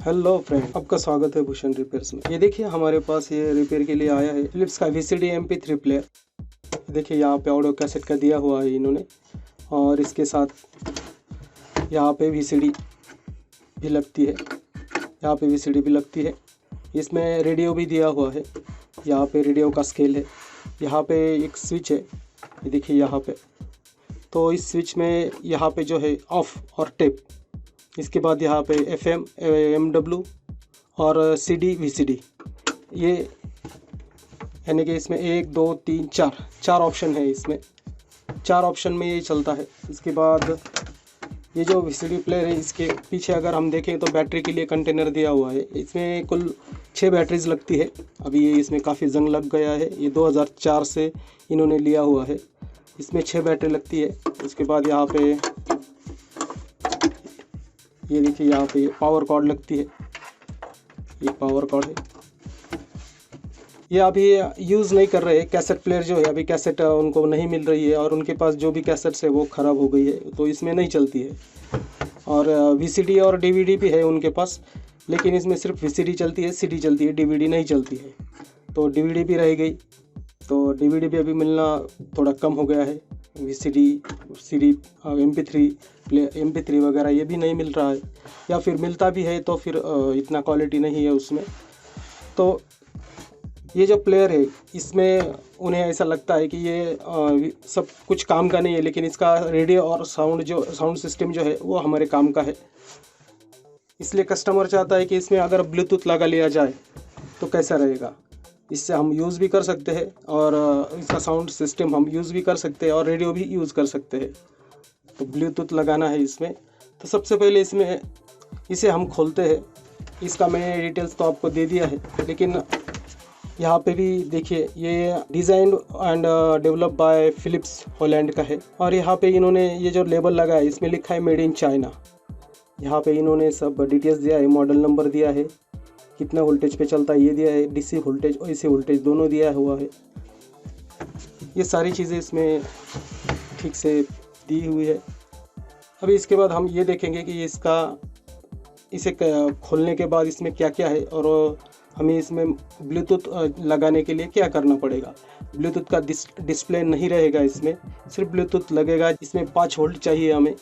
Hello friend, आपका स्वागत है भूषण रिपेयर्स में। ये देखिए हमारे पास ये रिपेयर के लिए आया है फिलिप्स का VCD MP3 प्लेयर। देखिए यहाँ पे ऑडियो कैसेट का दिया हुआ है इन्होंने, और इसके साथ यहाँ पे VCD भी लगती है, यहाँ पे VCD भी लगती है। इसमें रेडियो भी दिया हुआ है, यहाँ पे रेडियो का स्केल है। यहाँ पे एक स्विच है, ये देखिए यहाँ पे। तो इस स्विच में यहाँ पे जो है ऑफ और टेप, इसके बाद यहाँ पे FM MW और CD VCD, ये यानी कि इसमें 1 2 3 4 ऑप्शन है। इसमें 4 ऑप्शन में ये चलता है। इसके बाद ये जो VCD प्लेयर है, इसके पीछे अगर हम देखें तो बैटरी के लिए कंटेनर दिया हुआ है। इसमें कुल 6 बैटरीज लगती है। अभी ये इसमें काफ़ी जंग लग गया है, ये 2004 से इन्होंने लिया हुआ है। इसमें 6 बैटरी लगती है। उसके बाद यहाँ पे ये देखिए यहाँ पे पावर कॉर्ड लगती है, ये पावर कॉर्ड है। ये अभी यूज़ नहीं कर रहे, कैसेट प्लेयर जो है अभी कैसेट उनको नहीं मिल रही है, और उनके पास जो भी कैसेट्स है वो ख़राब हो गई है, तो इसमें नहीं चलती है। और VCD और DVD भी है उनके पास, लेकिन इसमें सिर्फ VCD चलती है, CD चलती है, DVD नहीं चलती है। तो DVD भी रह गई, तो DVD भी अभी मिलना थोड़ा कम हो गया है। VCD CD MP3 वगैरह ये भी नहीं मिल रहा है, या फिर मिलता भी है तो फिर इतना क्वालिटी नहीं है उसमें। तो ये जो प्लेयर है, इसमें उन्हें ऐसा लगता है कि ये सब कुछ काम का नहीं है, लेकिन इसका रेडियो और साउंड सिस्टम जो है वो हमारे काम का है। इसलिए कस्टमर चाहता है कि इसमें अगर ब्लूटूथ लगा लिया जाए तो कैसा रहेगा। इससे हम यूज़ भी कर सकते हैं, और इसका साउंड सिस्टम हम यूज़ भी कर सकते हैं, और रेडियो भी यूज़ कर सकते हैं। तो ब्लूटूथ लगाना है इसमें। तो सबसे पहले इसमें इसे हम खोलते हैं। इसका मैंने डिटेल्स तो आपको दे दिया है, लेकिन यहाँ पे भी देखिए ये design and develop by Philips Holland का है। और यहाँ पे इन्होंने ये जो लेबल लगा है, इसमें लिखा है मेड इन चाइना। यहाँ पे इन्होंने सब डिटेल्स दिया है, मॉडल नंबर दिया है, कितना वोल्टेज पे चलता है ये दिया है, DC वोल्टेज और AC वोल्टेज दोनों दिया हुआ है। ये सारी चीज़ें इसमें ठीक से दी हुई है। अभी इसके बाद हम ये देखेंगे कि इसे खोलने के बाद इसमें क्या क्या है, और हमें इसमें ब्लूटूथ लगाने के लिए क्या करना पड़ेगा। ब्लूटूथ का डिस्प्ले नहीं रहेगा, इसमें सिर्फ ब्लूटूथ लगेगा। इसमें 5 वोल्ट चाहिए हमें,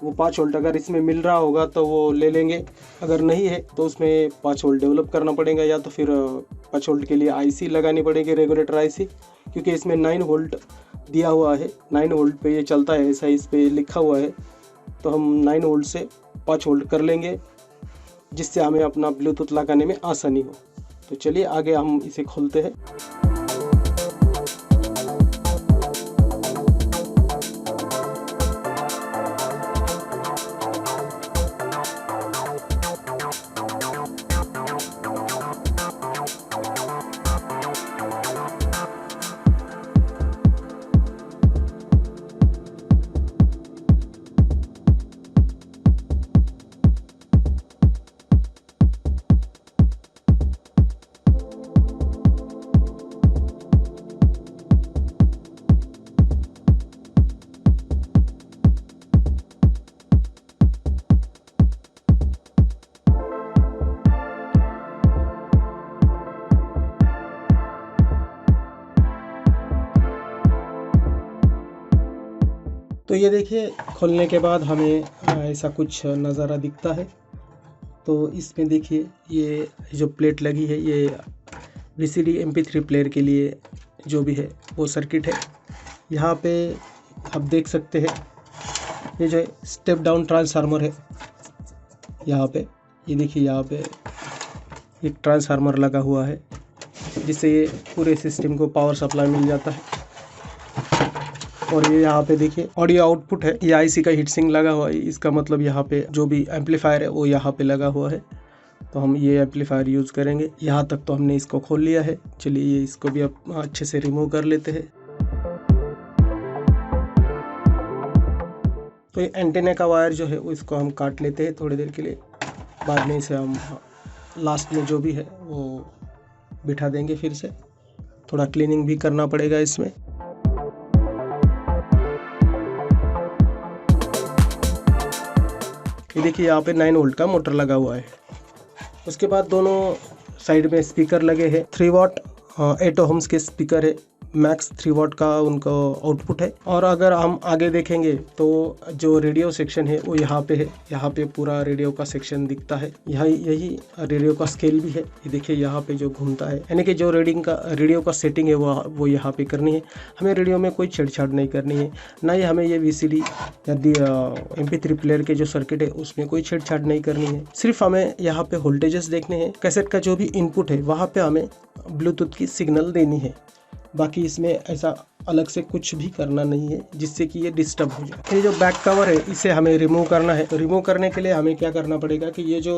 वो 5 वोल्ट अगर इसमें मिल रहा होगा तो वो ले लेंगे, अगर नहीं है तो उसमें 5 वोल्ट डेवलप करना पड़ेगा, या तो फिर 5 वोल्ट के लिए IC लगानी पड़ेगी, रेगुलेटर IC, क्योंकि इसमें 9 वोल्ट दिया हुआ है। 9 वोल्ट पे ये चलता है, ऐसा इस पे लिखा हुआ है। तो हम 9 वोल्ट से 5 वोल्ट कर लेंगे, जिससे हमें अपना ब्लूटूथ लगाने में आसानी हो। तो चलिए आगे हम इसे खोलते हैं। तो ये देखिए खोलने के बाद हमें ऐसा कुछ नज़ारा दिखता है। तो इसमें देखिए ये जो प्लेट लगी है, ये VCD MP3 प्लेयर के लिए जो भी है वो सर्किट है। यहाँ पे आप देख सकते हैं ये जो स्टेप डाउन ट्रांसफार्मर है। यहाँ पे ये देखिए, यहाँ पे एक ट्रांसफार्मर लगा हुआ है, जिससे ये पूरे सिस्टम को पावर सप्लाई मिल जाता है। और ये यहाँ पे देखिए ऑडियो आउटपुट है, ये IC का हीट सिंक लगा हुआ है। इसका मतलब यहाँ पे जो भी एम्पलीफायर है वो यहाँ पे लगा हुआ है। तो हम ये एम्पलीफायर यूज़ करेंगे। यहाँ तक तो हमने इसको खोल लिया है। चलिए इसको भी अब अच्छे से रिमूव कर लेते हैं। तो ये एंटीना का वायर जो है वो इसको हम काट लेते हैं थोड़ी देर के लिए। बाद में इसे हम लास्ट में जो भी है वो बिठा देंगे। फिर से थोड़ा क्लीनिंग भी करना पड़ेगा इसमें। ये देखिए यहाँ पे 9 वोल्ट का मोटर लगा हुआ है। उसके बाद दोनों साइड में स्पीकर लगे हैं। 3 वाट 8 ओहम्स के स्पीकर है। मैक्स 3 वाट का उनका आउटपुट है। और अगर हम आगे देखेंगे तो जो रेडियो सेक्शन है वो यहाँ पे है। यहाँ पे पूरा रेडियो का सेक्शन दिखता है। यही रेडियो का स्केल भी है। ये देखिए यहाँ पे जो घूमता है, यानी कि जो रेडियो का सेटिंग है वो यहाँ पे करनी है। हमें रेडियो में कोई छेड़छाड़ नहीं करनी है, ना ही हमें ये VCD या MP3 प्लेयर के जो सर्किट है उसमें कोई छेड़छाड़ नहीं करनी है। सिर्फ हमें यहाँ पे वोल्टेजेस देखने हैं। कैसेट का जो भी इनपुट है वहाँ पे हमें ब्लूटूथ की सिग्नल देनी है। बाकी इसमें ऐसा अलग से कुछ भी करना नहीं है जिससे कि ये डिस्टर्ब हो जाए। ये जो बैक कवर है इसे हमें रिमूव करना है। तो रिमूव करने के लिए हमें क्या करना पड़ेगा कि ये जो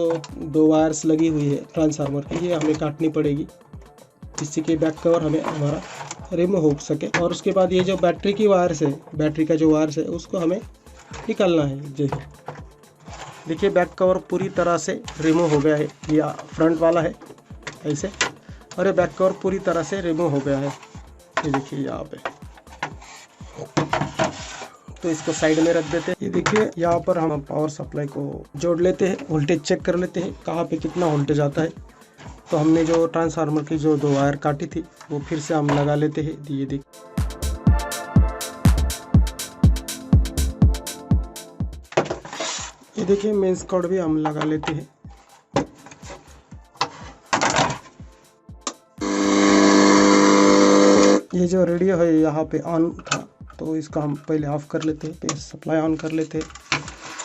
2 वायर्स लगी हुई है ट्रांसफार्मर की, ये हमें काटनी पड़ेगी जिससे कि बैक कवर हमारा रिमूव हो सके। और उसके बाद ये जो बैटरी की वायर्स है, बैटरी का जो वायर्स है उसको हमें निकालना है। जैसे देखिए बैक कवर पूरी तरह से रिमूव हो गया है। ये फ्रंट वाला है ऐसे, और ये बैक कवर पूरी तरह से रिमूव हो गया है। ये देखिए यहाँ पे, तो इसको साइड में रख देते हैं। ये देखिए यहाँ पर हम पावर सप्लाई को जोड़ लेते हैं, वोल्टेज चेक कर लेते हैं कहाँ पे कितना वोल्टेज आता है। तो हमने जो ट्रांसफार्मर की जो 2 वायर काटी थी वो फिर से हम लगा लेते हैं। ये देखिए मेंस कॉर्ड भी हम लगा लेते हैं। ये जो रेडियो है यहाँ पे ऑन था तो इसका हम पहले ऑफ कर लेते हैं, फिर सप्लाई ऑन कर लेते हैं।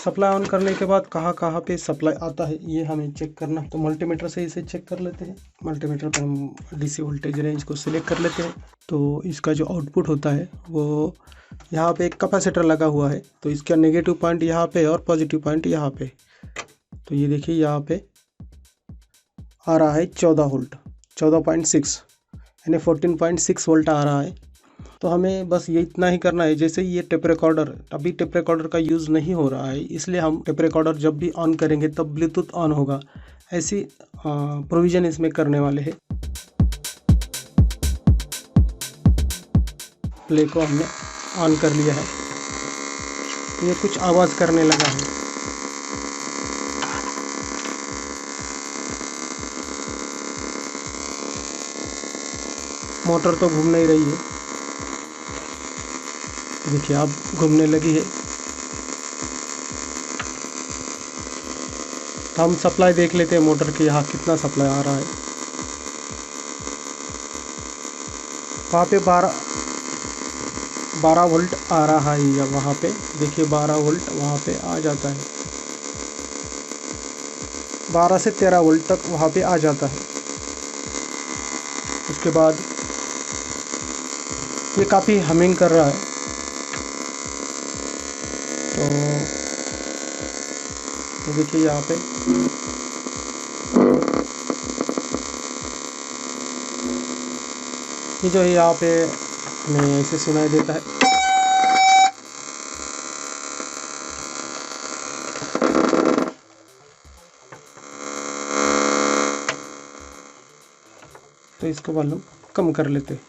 सप्लाई ऑन करने के बाद कहाँ पे सप्लाई आता है ये हमें चेक करना। तो मल्टीमीटर से इसे चेक कर लेते हैं। मल्टीमीटर पे हम DC वोल्टेज रेंज को सिलेक्ट कर लेते हैं। तो इसका जो आउटपुट होता है वो यहाँ पे एक कैपेसिटर लगा हुआ है। तो इसका नेगेटिव पॉइंट यहाँ पे और पॉजिटिव पॉइंट यहाँ पे। तो ये देखिए यहाँ पे आ रहा है 14 वोल्ट, 14.6 यानी 14.6 वोल्ट आ रहा है। तो हमें बस ये इतना ही करना है। जैसे ये टेप रिकॉर्डर, अभी टेप रिकॉर्डर का यूज़ नहीं हो रहा है, इसलिए हम टेप रिकॉर्डर जब भी ऑन करेंगे तब ब्लूटूथ ऑन होगा, ऐसी प्रोविज़न इसमें करने वाले हैं। प्ले को हमने ऑन कर लिया है। ये कुछ आवाज़ करने लगा है। मोटर तो घूम नहीं रही है, देखिए अब घूमने लगी है। तो हम सप्लाई देख लेते हैं मोटर के यहाँ कितना सप्लाई आ रहा है। वहाँ पे 12 वोल्ट आ रहा है। या वहाँ पे देखिए 12 वोल्ट वहाँ पे आ जाता है। 12 से 13 वोल्ट तक वहाँ पे आ जाता है। उसके बाद ये काफ़ी हमिंग कर रहा है। तो ये देखिए यहाँ पे ये जो है यहाँ पे हमें ऐसे सुनाई देता है। तो इसको वॉल्यूम कम कर लेते हैं।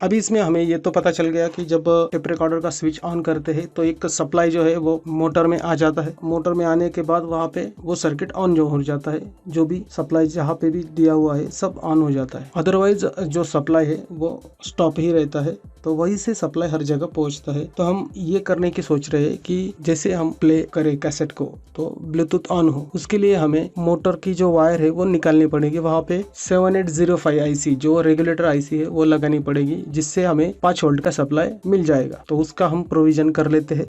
अभी इसमें हमें ये तो पता चल गया कि जब टेप रिकॉर्डर का स्विच ऑन करते हैं तो एक सप्लाई जो है वो मोटर में आ जाता है। मोटर में आने के बाद वहाँ पे वो सर्किट ऑन जो हो जाता है, जो भी सप्लाई जहाँ पे भी दिया हुआ है सब ऑन हो जाता है। अदरवाइज जो सप्लाई है वो स्टॉप ही रहता है। तो वही से सप्लाई हर जगह पहुँचता है। तो हम ये करने की सोच रहे हैं कि जैसे हम प्ले करें कैसेट को तो ब्लूटूथ ऑन हो, उसके लिए हमें मोटर की जो वायर है वो निकालनी पड़ेगी। वहाँ पे 7805 IC जो रेगुलेटर IC है वो लगानी पड़ेगी, जिससे हमें 5 वोल्ट का सप्लाई मिल जाएगा। तो उसका हम प्रोविजन कर लेते हैं।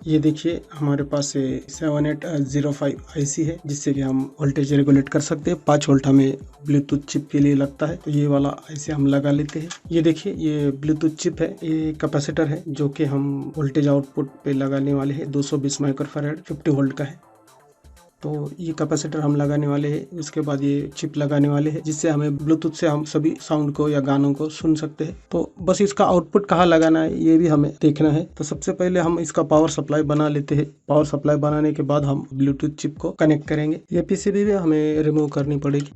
ये देखिए हमारे पास 7805 IC है, जिससे कि हम वोल्टेज रेगुलेट कर सकते हैं। 5 वोल्ट हमें ब्लूटूथ चिप के लिए लगता है, तो ये वाला IC हम लगा लेते हैं। ये देखिए ये ब्लूटूथ चिप है, ये कैपेसिटर है जो कि हम वोल्टेज आउटपुट पे लगाने वाले हैं। 220 माइक्रोफैराड 50 वोल्ट का है। तो ये कैपेसिटर हम लगाने वाले हैं, उसके बाद ये चिप लगाने वाले हैं, जिससे हमें ब्लूटूथ से हम सभी साउंड को या गानों को सुन सकते हैं। तो बस इसका आउटपुट कहाँ लगाना है ये भी हमें देखना है। तो सबसे पहले हम इसका पावर सप्लाई बना लेते हैं। पावर सप्लाई बनाने के बाद हम ब्लूटूथ चिप को कनेक्ट करेंगे। ये पीसीबी भी हमें रिमूव करनी पड़ेगी।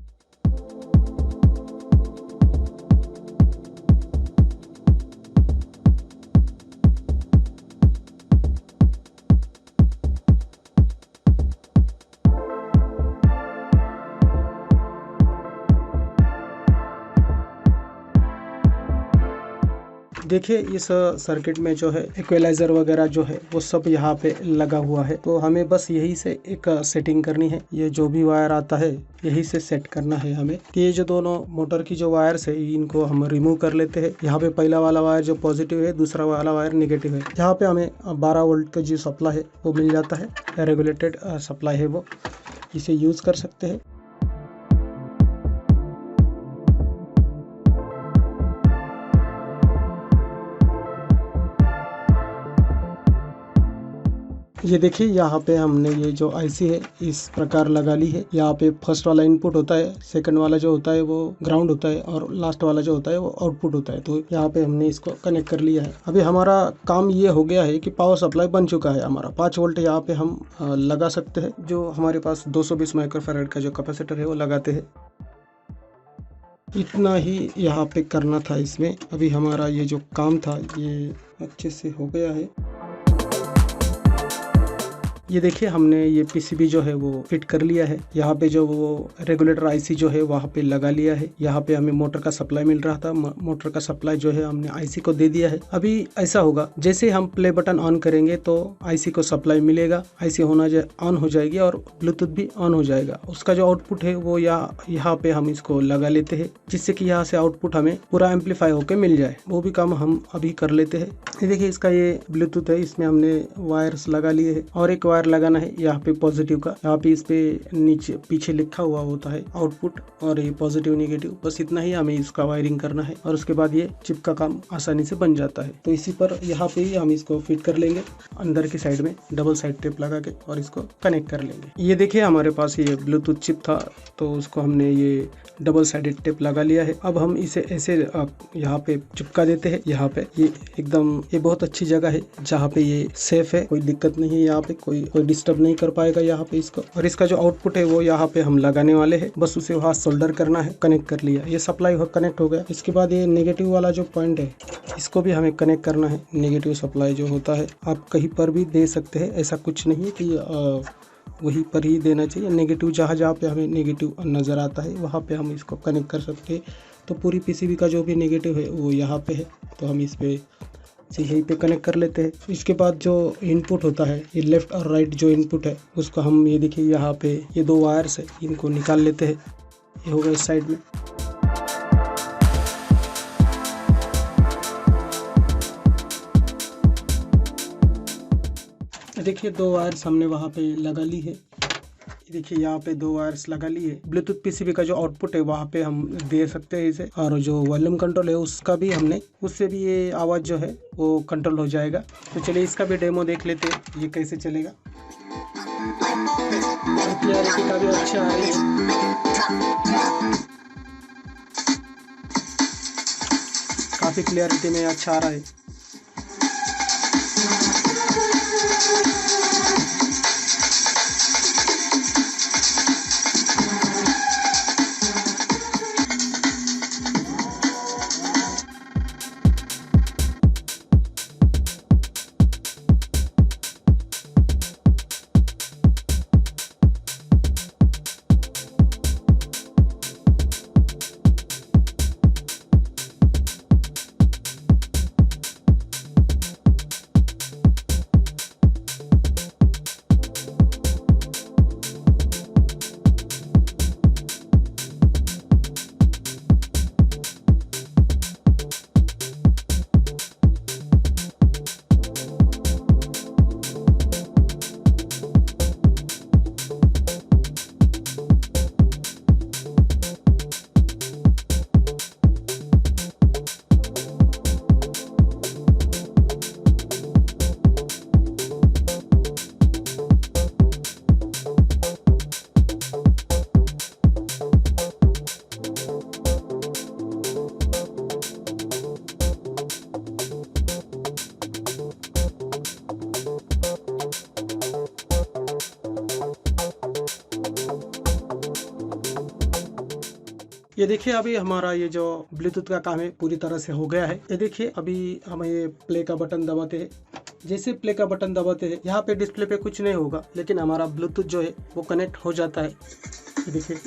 देखिए इस सर्किट में जो है इक्वलाइजर वगैरह जो है वो सब यहाँ पे लगा हुआ है। तो हमें बस यही से एक सेटिंग करनी है। ये जो भी वायर आता है यही से सेट करना है हमें। ये जो दोनों मोटर की जो वायर्स है इनको हम रिमूव कर लेते हैं। यहाँ पे पहला वाला वायर जो पॉजिटिव है, दूसरा वाला वायर नेगेटिव है। यहाँ पे हमें 12 वोल्ट का जो सप्लाई है वो मिल जाता है। रेगुलेटेड सप्लाई है वो, इसे यूज कर सकते हैं। ये देखिए यहाँ पे हमने ये जो आईसी है इस प्रकार लगा ली है। यहाँ पे फर्स्ट वाला इनपुट होता है, सेकंड वाला जो होता है वो ग्राउंड होता है और लास्ट वाला जो होता है वो आउटपुट होता है। तो यहाँ पे हमने इसको कनेक्ट कर लिया है। अभी हमारा काम ये हो गया है कि पावर सप्लाई बन चुका है हमारा। 5 वोल्ट यहाँ पे हम लगा सकते हैं। जो हमारे पास 220 माइक्रोफैराड का जो कैपेसिटर है वो लगाते हैं। इतना ही यहाँ पे करना था इसमें। अभी हमारा ये जो काम था ये अच्छे से हो गया है। ये देखिए हमने ये पीसीबी जो है वो फिट कर लिया है। यहाँ पे जो वो रेगुलेटर आईसी जो है वहाँ पे लगा लिया है। यहाँ पे हमें मोटर का सप्लाई मिल रहा था, मोटर का सप्लाई जो है हमने आईसी को दे दिया है। अभी ऐसा होगा जैसे हम प्ले बटन ऑन करेंगे तो आईसी को सप्लाई मिलेगा, आईसी ऑन हो जाएगी और ब्लूटूथ भी ऑन हो जाएगा। उसका जो आउटपुट है वो यहाँ पे हम इसको लगा लेते हैं, जिससे कि यहाँ से आउटपुट हमें पूरा एम्पलीफाई होकर मिल जाए। वो भी काम हम अभी कर लेते हैं। ये देखिए इसका ये ब्लूटूथ है, इसमें हमने वायर्स लगा लिए है और एक वायर लगाना है यहाँ पे पॉजिटिव का। यहाँ पे इस पे नीचे पीछे लिखा हुआ होता है आउटपुट और ये पॉजिटिव नेगेटिव। बस इतना ही हमें इसका वायरिंग करना है और उसके बाद ये चिप का काम आसानी से बन जाता है। तो इसी पर यहाँ पे ही हम इसको फिट कर लेंगे अंदर की साइड में डबल साइड टेप लगा के और इसको कनेक्ट कर लेंगे। ये देखिए हमारे पास ये ब्लूटूथ चिप था तो उसको हमने ये डबल साइडेड टेप लगा लिया है। अब हम इसे ऐसे यहाँ पे चिपका देते हैं। यहाँ पे ये एकदम ये बहुत अच्छी जगह है जहाँ पे ये सेफ है, कोई दिक्कत नहीं है। यहाँ पे कोई डिस्टर्ब नहीं कर पाएगा यहाँ पे इसको। और इसका जो आउटपुट है वो यहाँ पे हम लगाने वाले हैं। बस उसे वहाँ सोल्डर करना है। कनेक्ट कर लिया, ये सप्लाई कनेक्ट हो गया। इसके बाद ये नेगेटिव वाला जो पॉइंट है इसको भी हमें कनेक्ट करना है। नेगेटिव सप्लाई जो होता है आप कहीं पर भी दे सकते हैं, ऐसा कुछ नहीं है कि वहीं पर ही देना चाहिए। नेगेटिव जहाँ पे हमें नेगेटिव नज़र आता है वहाँ पे हम इसको कनेक्ट कर सकते हैं। तो पूरी पीसीबी का जो भी नेगेटिव है वो यहाँ पे है, तो हम इस पे यहीं पे कनेक्ट कर लेते हैं। इसके बाद जो इनपुट होता है ये लेफ़्ट और राइट जो इनपुट है उसको हम ये देखिए यहाँ पे ये 2 वायर्स है इनको निकाल लेते हैं। ये होगा इस साइड में। देखिए 2 वायर्स हमने वहाँ पे लगा ली है। देखिए यहाँ पे 2 वायर्स लगा ली है। ब्लूटूथ पीसीबी का जो आउटपुट है वहाँ पे हम दे सकते हैं इसे, और जो वॉल्यूम कंट्रोल है उसका भी हमने, उससे भी ये आवाज़ जो है वो कंट्रोल हो जाएगा। तो चलिए इसका भी डेमो देख लेते हैं ये कैसे चलेगा। क्लैरिटी का भी अच्छा आ रही है, काफ़ी क्लैरिटी में अच्छा आ रहा है। ये देखिए अभी हमारा ये जो ब्लूटूथ का काम है पूरी तरह से हो गया है। ये देखिए अभी हम ये प्ले का बटन दबाते हैं। जैसे प्ले का बटन दबाते हैं यहाँ पे डिस्प्ले पे कुछ नहीं होगा, लेकिन हमारा ब्लूटूथ जो है वो कनेक्ट हो जाता है। ये देखिए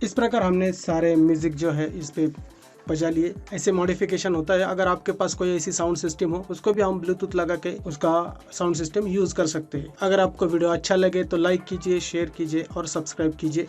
इस प्रकार हमने सारे म्यूजिक जो है इस पे बजा लिए। ऐसे मॉडिफिकेशन होता है। अगर आपके पास कोई ऐसी साउंड सिस्टम हो उसको भी हम ब्लूटूथ लगा के उसका साउंड सिस्टम यूज कर सकते हैं। अगर आपको वीडियो अच्छा लगे तो लाइक कीजिए, शेयर कीजिए और सब्सक्राइब कीजिए।